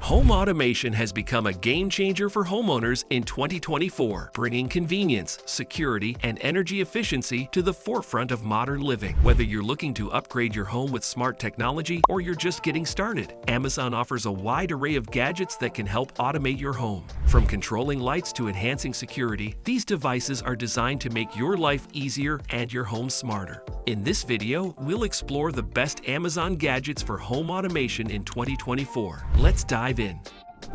Home automation has become a game changer for homeowners in 2024, bringing convenience, security, and energy efficiency to the forefront of modern living. Whether you're looking to upgrade your home with smart technology or you're just getting started, Amazon offers a wide array of gadgets that can help automate your home. From controlling lights to enhancing security, these devices are designed to make your life easier and your home smarter. In this video, we'll explore the best Amazon gadgets for home automation in 2024. Let's dive in.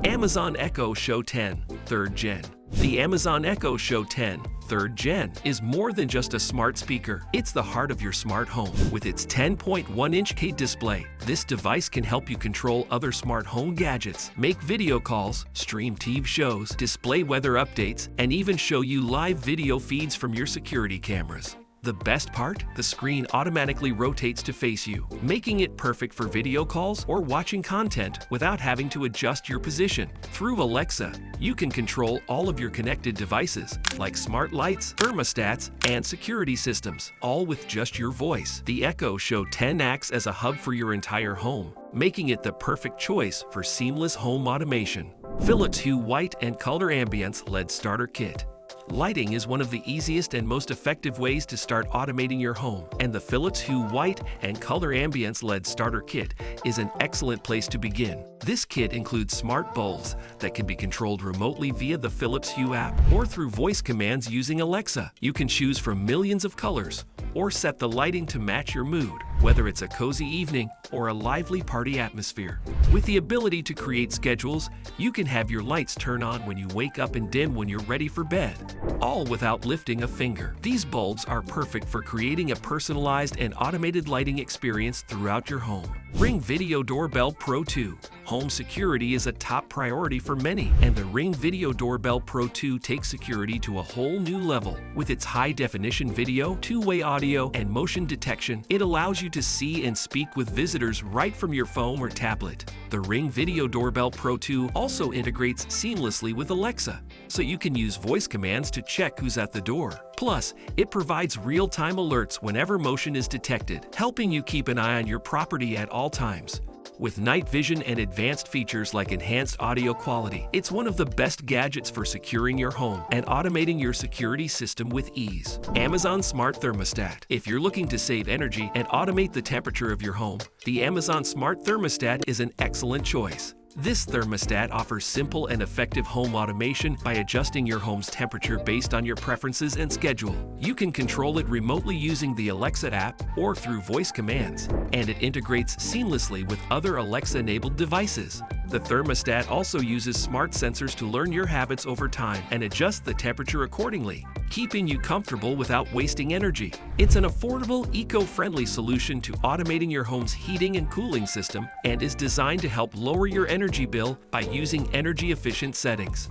Amazon Echo Show 10, 3rd Gen. The Amazon Echo Show 10, 3rd Gen is more than just a smart speaker. It's the heart of your smart home. With its 10.1-inch K display, this device can help you control other smart home gadgets, make video calls, stream TV shows, display weather updates, and even show you live video feeds from your security cameras. The best part? The screen automatically rotates to face you, making it perfect for video calls or watching content without having to adjust your position. Through Alexa, you can control all of your connected devices, like smart lights, thermostats, and security systems, all with just your voice. The Echo Show 10 acts as a hub for your entire home, making it the perfect choice for seamless home automation. Philips Hue White and Color Ambience LED Starter Kit. Lighting is one of the easiest and most effective ways to start automating your home, and the Philips Hue White and Color Ambience LED Starter Kit is an excellent place to begin. This kit includes smart bulbs that can be controlled remotely via the Philips Hue app or through voice commands using Alexa. You can choose from millions of colors or set the lighting to match your mood, whether it's a cozy evening or a lively party atmosphere. With the ability to create schedules, you can have your lights turn on when you wake up and dim when you're ready for bed, all without lifting a finger. These bulbs are perfect for creating a personalized and automated lighting experience throughout your home. Ring Video Doorbell Pro 2. Home security is a top priority for many, and the Ring Video Doorbell Pro 2 takes security to a whole new level. With its high-definition video, two-way audio, and motion detection, it allows you to see and speak with visitors right from your phone or tablet. The Ring Video Doorbell Pro 2 also integrates seamlessly with Alexa, so you can use voice commands to check who's at the door. Plus, it provides real-time alerts whenever motion is detected, helping you keep an eye on your property at all times. With night vision and advanced features like enhanced audio quality, it's one of the best gadgets for securing your home and automating your security system with ease. Amazon Smart Thermostat. If you're looking to save energy and automate the temperature of your home, the Amazon Smart Thermostat is an excellent choice. This thermostat offers simple and effective home automation by adjusting your home's temperature based on your preferences and schedule. You can control it remotely using the Alexa app or through voice commands, and it integrates seamlessly with other Alexa-enabled devices. The thermostat also uses smart sensors to learn your habits over time and adjust the temperature accordingly, keeping you comfortable without wasting energy. It's an affordable, eco-friendly solution to automating your home's heating and cooling system and is designed to help lower your energy bill by using energy-efficient settings.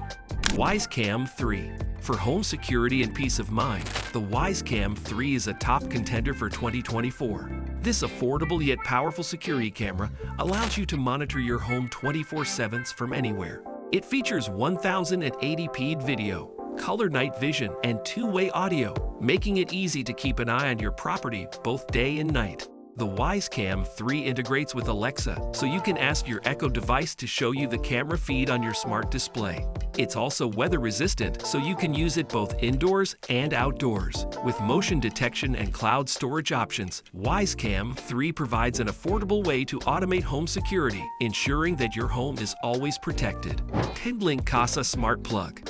WiseCam 3. For home security and peace of mind, the WiseCam 3 is a top contender for 2024. This affordable yet powerful security camera allows you to monitor your home 24/7 from anywhere. It features 1080p video, color night vision, and two-way audio, making it easy to keep an eye on your property both day and night. The WiseCam 3 integrates with Alexa, so you can ask your Echo device to show you the camera feed on your smart display. It's also weather-resistant, so you can use it both indoors and outdoors. With motion detection and cloud storage options, WiseCam 3 provides an affordable way to automate home security, ensuring that your home is always protected. T-Link Casa Smart Plug.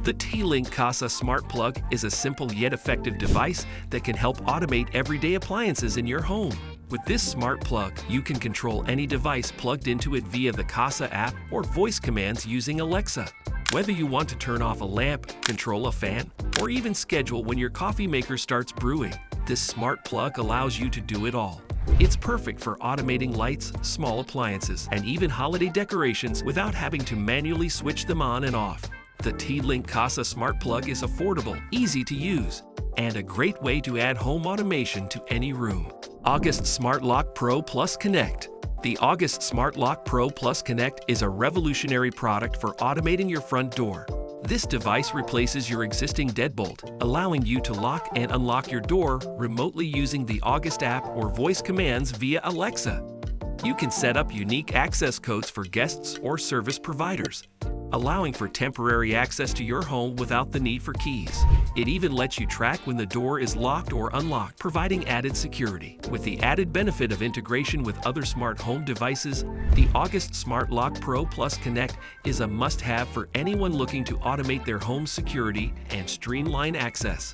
The T-Link Casa Smart Plug is a simple yet effective device that can help automate everyday appliances in your home. With this smart plug, you can control any device plugged into it via the Casa app or voice commands using Alexa. Whether you want to turn off a lamp, control a fan, or even schedule when your coffee maker starts brewing, this smart plug allows you to do it all. It's perfect for automating lights, small appliances, and even holiday decorations without having to manually switch them on and off. The T-Link Casa Smart Plug is affordable, easy to use, and a great way to add home automation to any room. August Smart Lock Pro Plus Connect. The August Smart Lock Pro Plus Connect is a revolutionary product for automating your front door. This device replaces your existing deadbolt, allowing you to lock and unlock your door remotely using the August app or voice commands via Alexa. You can set up unique access codes for guests or service providers, allowing for temporary access to your home without the need for keys. It even lets you track when the door is locked or unlocked, providing added security. With the added benefit of integration with other smart home devices, the August Smart Lock Pro Plus Connect is a must-have for anyone looking to automate their home security and streamline access.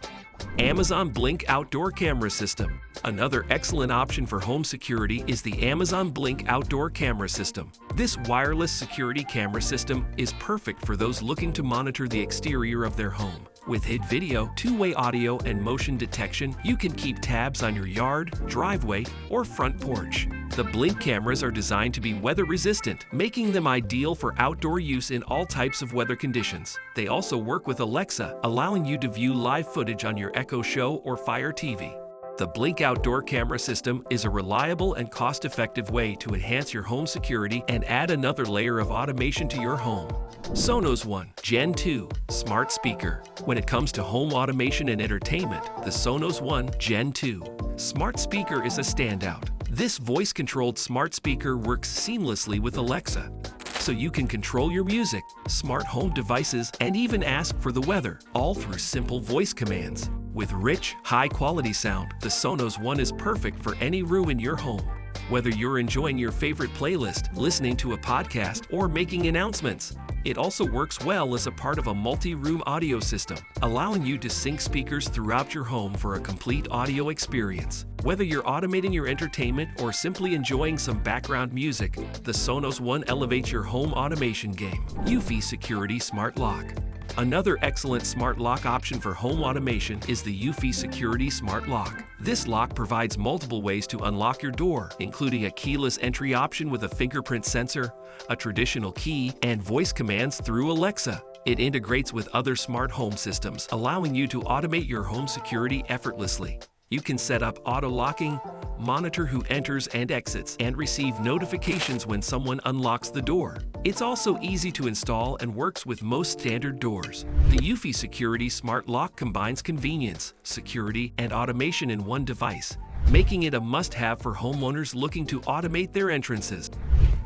Amazon Blink Outdoor Camera System. Another excellent option for home security is the Amazon Blink Outdoor Camera System. This wireless security camera system is perfect for those looking to monitor the exterior of their home. With HID video, two-way audio, and motion detection, you can keep tabs on your yard, driveway, or front porch. The Blink cameras are designed to be weather-resistant, making them ideal for outdoor use in all types of weather conditions. They also work with Alexa, allowing you to view live footage on your Echo Show or Fire TV. The Blink Outdoor Camera System is a reliable and cost-effective way to enhance your home security and add another layer of automation to your home. Sonos One Gen 2 Smart Speaker. When it comes to home automation and entertainment, the Sonos One Gen 2 Smart Speaker is a standout. This voice-controlled smart speaker works seamlessly with Alexa, so you can control your music, smart home devices, and even ask for the weather, all through simple voice commands. With rich, high-quality sound, the Sonos One is perfect for any room in your home. Whether you're enjoying your favorite playlist, listening to a podcast, or making announcements, it also works well as a part of a multi-room audio system, allowing you to sync speakers throughout your home for a complete audio experience. Whether you're automating your entertainment or simply enjoying some background music, the Sonos One elevates your home automation game. Eufy Security Smart Lock. Another excellent smart lock option for home automation is the Eufy Security Smart Lock. This lock provides multiple ways to unlock your door, including a keyless entry option with a fingerprint sensor, a traditional key, and voice commands through Alexa. It integrates with other smart home systems, allowing you to automate your home security effortlessly. You can set up auto-locking, monitor who enters and exits, and receive notifications when someone unlocks the door. It's also easy to install and works with most standard doors. The Eufy Security Smart Lock combines convenience, security, and automation in one device, making it a must-have for homeowners looking to automate their entrances.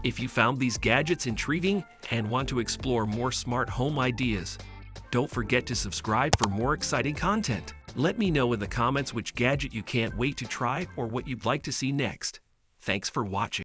If you found these gadgets intriguing and want to explore more smart home ideas, don't forget to subscribe for more exciting content. Let me know in the comments which gadget you can't wait to try or what you'd like to see next. Thanks for watching.